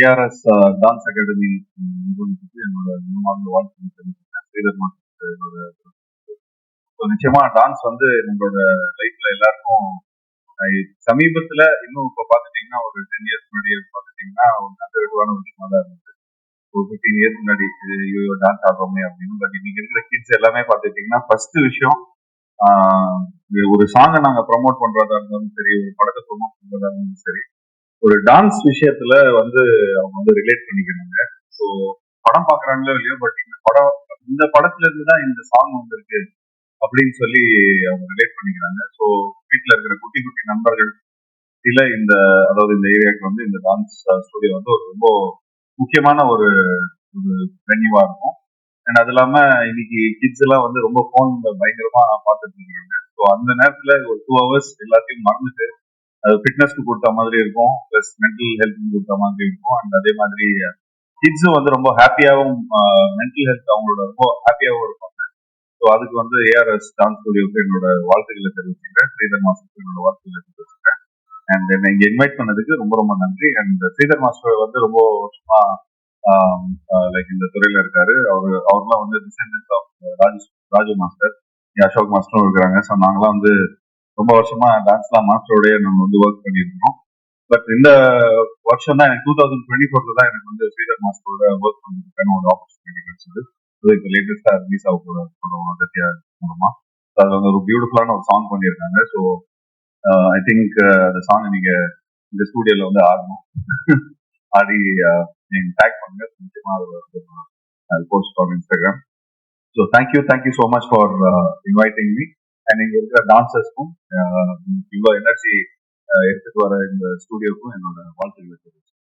ARS dance academy நிறுவனத்துக்கு என்னோட முன்மார்ந்த வாழ்த்து தெரிவிச்சுக்கிறேன். ஸ்ரீதர் மாஸ்டருக்கு என்னோட நிச்சயமா டான்ஸ் வந்து நம்மளோட லைஃப்ல எல்லாருக்கும் சமீபத்துல இன்னும் இப்ப பாத்துட்டீங்கன்னா ஒரு 10 இயர்ஸ் முன்னாடி பாத்துட்டீங்கன்னா ஒரு கன்சர்வேட்டிவான விஷயமா தான் இருந்தது. ஒரு 15 இயர்ஸ் முன்னாடி ஐயோ டான்ஸ் ஆடுறோமே அப்படின்னு. பட் இன்னைக்கு இருக்கிற கிட்ஸ் எல்லாமே பாத்துட்டீங்கன்னா ஃபர்ஸ்ட் விஷயம் ஒரு சாங்கை நாங்க ப்ரமோட் பண்றதா இருந்தாலும் சரி, ஒரு படத்தை ப்ரமோட் பண்றதா இருந்தாலும் சரி, ஒரு டான்ஸ் விஷயத்துல வந்து அவங்க வந்து ரிலேட் பண்ணிக்கிறாங்க. ஸோ படம் பாக்குறாங்களோ இல்லையோ, பட் இந்த படத்துல இருந்து தான் இந்த சாங் வந்திருக்கு அப்படின்னு சொல்லி அவங்க ரிலேட் பண்ணிக்கிறாங்க. ஸோ வீட்டுல இருக்கிற குட்டி குட்டி நண்பர்கள் சில அதாவது இந்த ஏரியாவுக்கு வந்து இந்த டான்ஸ் ஸ்டுடியோ வந்து ஒரு ரொம்ப முக்கியமான ஒரு வென்யூவா இருக்கும். அண்ட் அது இல்லாம இன்னைக்கு கிட்ஸ் எல்லாம் வந்து ரொம்ப போன் பயங்கரமா பார்த்துட்டு இருக்காங்க. ஸோ அந்த நேரத்துல ஒரு 2 hours எல்லாத்தையும் மறந்துட்டு அது ஃபிட்னஸ்க்கு கொடுத்த மாதிரி இருக்கும், பிளஸ் மென்டல் ஹெல்த் கொடுத்த மாதிரி இருக்கும். அண்ட் அதே மாதிரி கிட்ஸும் வந்து ரொம்ப ஹாப்பியாகவும் மென்டல் ஹெல்த் அவங்களோட ரொம்ப ஹாப்பியாகவும் இருப்பாங்க. ஸோ அதுக்கு வந்து ஏஆர்எஸ் டான்ஸ் ஸ்டுடியோக்கு என்னோட வாழ்த்துக்களை தெரிவிச்சுக்கிறேன். ஸ்ரீதர் மாஸ்டருக்கு என்னோட வாழ்த்துக்களை தெரிவிச்சுக்கிறேன். அண்ட் என்னை இங்க இன்வைட் பண்ணதுக்கு ரொம்ப ரொம்ப நன்றி. அண்ட் ஸ்ரீதர் மாஸ்டர் வந்து ரொம்ப வருஷமா லைக் இந்த துறையில இருக்காரு. அவர்லாம் வந்து descendants of Raju master, Ashok மாஸ்டரும் இருக்கிறாங்க. ஸோ நாங்களாம் வந்து ரொம்ப வருஷமா டான்ஸ்லாம் மாஸ்டரோடய நம்ம வந்து ஒர்க் பண்ணியிருக்கோம். பட் இந்த வருஷம் தான் எனக்கு 2024 தான் எனக்கு வந்து ஸ்ரீதர் மாஸ்டரோட ஒர்க் பண்ணிருக்கான ஒரு ஆப்பர்ச்சுனிட்டி கிடைச்சது. இப்போ லேட்டஸ்டா ரிலீஸ் ஆக போற அகத்தியா மூலமா அதுல வந்து ஒரு பியூட்டிஃபுல்லான ஒரு சாங் பண்ணியிருக்காங்க. ஸோ ஐ திங்க் அந்த சாங் நீங்க இந்த ஸ்டூடியோல வந்து ஆடணும். ஆடி நீங்க டேக் பண்ணுங்க, நிச்சயமா அதில் post on Instagram. So thank you so much for inviting me. And இங்க இருக்கிற டான்சர்ஸ்க்கும் இவ்வளோ எனர்ஜி எடுத்துட்டு வர இந்த ஸ்டூடியோக்கும் என்னோட வாழ்த்துக்களை தெரிவிச்சு